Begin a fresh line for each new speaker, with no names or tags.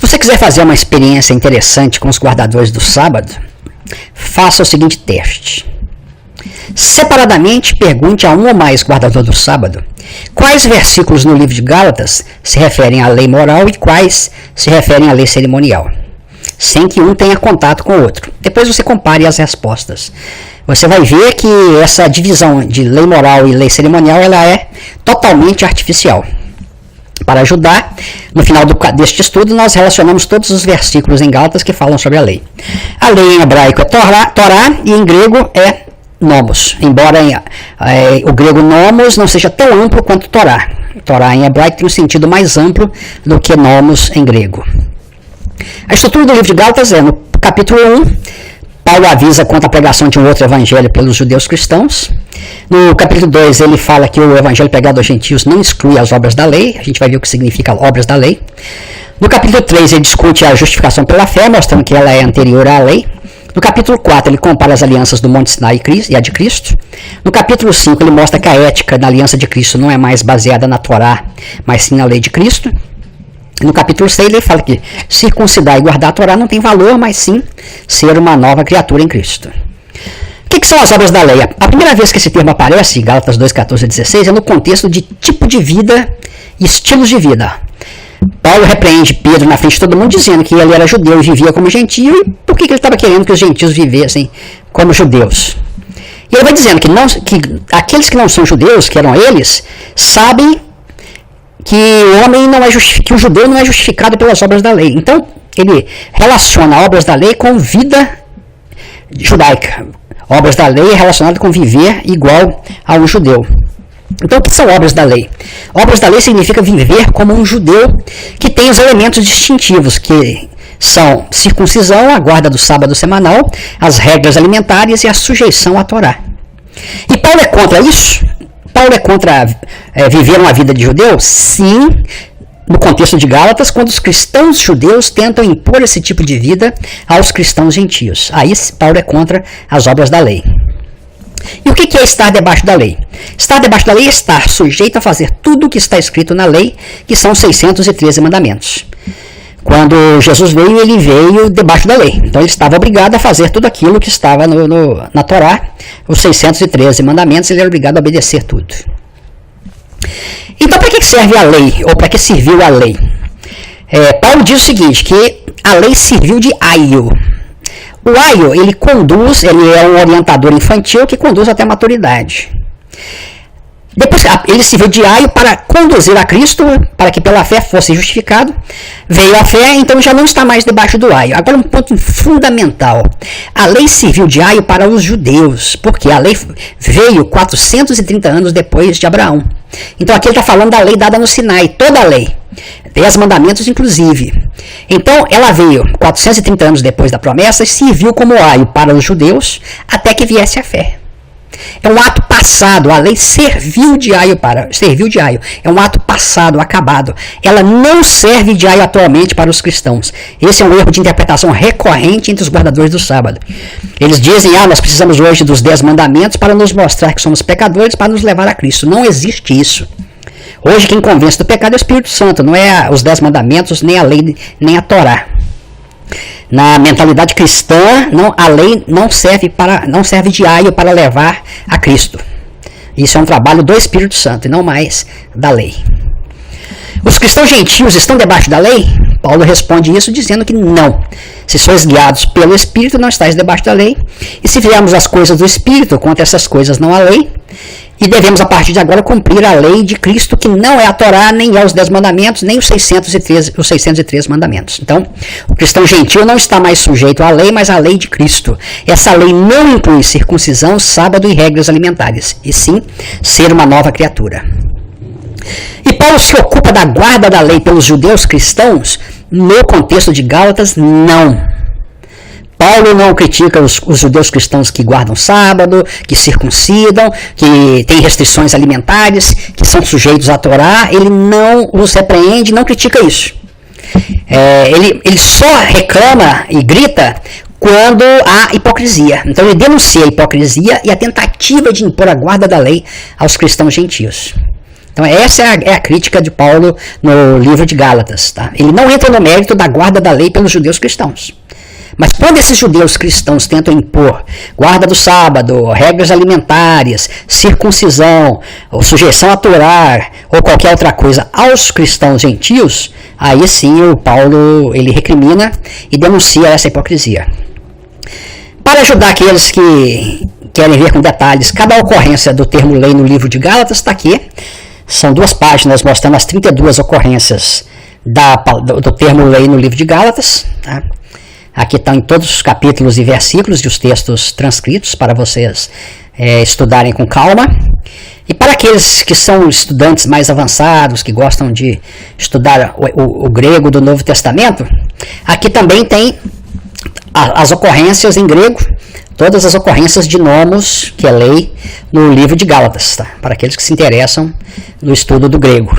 você quiser fazer uma experiência interessante com os guardadores do sábado, faça o seguinte teste. Separadamente, pergunte a um ou mais guardador do sábado quais versículos no livro de Gálatas se referem à lei moral e quais se referem à lei cerimonial, sem que um tenha contato com o outro. Depois você compare as respostas. Você vai ver que essa divisão de lei moral e lei cerimonial ela é totalmente artificial. Para ajudar, no final deste estudo, nós relacionamos todos os versículos em Gálatas que falam sobre a lei. A lei em hebraico é Torá e em grego é Nomos, embora o grego Nomos não seja tão amplo quanto Torá. Torá em hebraico tem um sentido mais amplo do que Nomos em grego. A estrutura do livro de Gálatas é, no capítulo 1, Paulo avisa contra a pregação de um outro evangelho pelos judeus cristãos. No capítulo 2, ele fala que o evangelho pregado aos gentios não exclui as obras da lei. A gente vai ver o que significa obras da lei. No capítulo 3, ele discute a justificação pela fé, mostrando que ela é anterior à lei. No capítulo 4, ele compara as alianças do Monte Sinai e a de Cristo. No capítulo 5, ele mostra que a ética da aliança de Cristo não é mais baseada na Torá, mas sim na lei de Cristo. No capítulo 6, ele fala que circuncidar e guardar a Torá não tem valor, mas sim ser uma nova criatura em Cristo. O que são as obras da lei? A primeira vez que esse termo aparece, em Gálatas 2, 14 e 16, é no contexto de tipo de vida e estilos de vida. Paulo repreende Pedro na frente de todo mundo, dizendo que ele era judeu e vivia como gentio, e por que ele estava querendo que os gentios vivessem como judeus? E ele vai dizendo que aqueles que não são judeus, que eram eles, sabem que o judeu não é justificado pelas obras da lei. Então, ele relaciona obras da lei com vida judaica. Obras da lei é relacionada com viver igual a um judeu. Então, o que são obras da lei? Obras da lei significa viver como um judeu que tem os elementos distintivos, que são circuncisão, a guarda do sábado semanal, as regras alimentares e a sujeição à Torá. E Paulo é contra isso? Paulo é contra viver uma vida de judeu? Sim, no contexto de Gálatas, quando os cristãos judeus tentam impor esse tipo de vida aos cristãos gentios. Aí Paulo é contra as obras da lei. E o que é estar debaixo da lei? Estar debaixo da lei é estar sujeito a fazer tudo o que está escrito na lei, que são 613 mandamentos. Quando Jesus veio, ele veio debaixo da lei. Então ele estava obrigado a fazer tudo aquilo que estava na Torá, os 613 mandamentos, ele era obrigado a obedecer tudo. Então para que serve a lei? Ou para que serviu a lei? Paulo diz o seguinte, que a lei serviu de aio. O aio, ele é um orientador infantil que conduz até a maturidade. Depois, ele serviu de aio para conduzir a Cristo, para que pela fé fosse justificado. Veio a fé, então já não está mais debaixo do aio. Agora um ponto fundamental. A lei serviu de aio para os judeus, porque a lei veio 430 anos depois de Abraão. Então aqui ele está falando da lei dada no Sinai, toda a lei. 10 mandamentos inclusive. Então ela veio 430 anos depois da promessa e serviu como aio para os judeus até que viesse a fé. É um ato passado, a lei serviu de aio. É um ato passado, acabado. Ela não serve de aio atualmente para os cristãos. Esse é um erro de interpretação recorrente entre os guardadores do sábado. Eles dizem, nós precisamos hoje dos 10 mandamentos para nos mostrar que somos pecadores, para nos levar a Cristo. Não existe isso. Hoje quem convence do pecado é o Espírito Santo, não é os 10 mandamentos, nem a lei, nem a Torá. Na mentalidade cristã, a lei não serve de aio para levar a Cristo. Isso é um trabalho do Espírito Santo e não mais da lei. Os cristãos gentios estão debaixo da lei? Paulo responde isso dizendo que não. Se sois guiados pelo Espírito, não estáis debaixo da lei. E se viermos as coisas do Espírito, contra essas coisas não há lei. E devemos, a partir de agora, cumprir a lei de Cristo, que não é a Torá, nem é os 10 mandamentos, nem os 613 mandamentos. Então, o cristão gentil não está mais sujeito à lei, mas à lei de Cristo. Essa lei não inclui circuncisão, sábado e regras alimentares, e sim ser uma nova criatura. E Paulo se ocupa da guarda da lei pelos judeus cristãos? No contexto de Gálatas, não. Paulo não critica os judeus cristãos que guardam sábado, que circuncidam, que têm restrições alimentares, que são sujeitos à Torá. Ele não os repreende, não critica isso. Ele só reclama e grita quando há hipocrisia. Então ele denuncia a hipocrisia e a tentativa de impor a guarda da lei aos cristãos gentios. Então essa é a crítica de Paulo no livro de Gálatas. Tá? Ele não entra no mérito da guarda da lei pelos judeus cristãos. Mas quando esses judeus cristãos tentam impor guarda do sábado, regras alimentares, circuncisão, ou sujeição a Torá, ou qualquer outra coisa aos cristãos gentios, aí sim o Paulo ele recrimina e denuncia essa hipocrisia. Para ajudar aqueles que querem ver com detalhes cada ocorrência do termo lei no livro de Gálatas, está aqui. São 2 páginas mostrando as 32 ocorrências do termo lei no livro de Gálatas. Tá? Aqui estão em todos os capítulos e versículos e os textos transcritos para vocês estudarem com calma. E para aqueles que são estudantes mais avançados, que gostam de estudar o grego do Novo Testamento, aqui também tem as ocorrências em grego, todas as ocorrências de nomos, que é lei, no livro de Gálatas, tá? Para aqueles que se interessam no estudo do grego.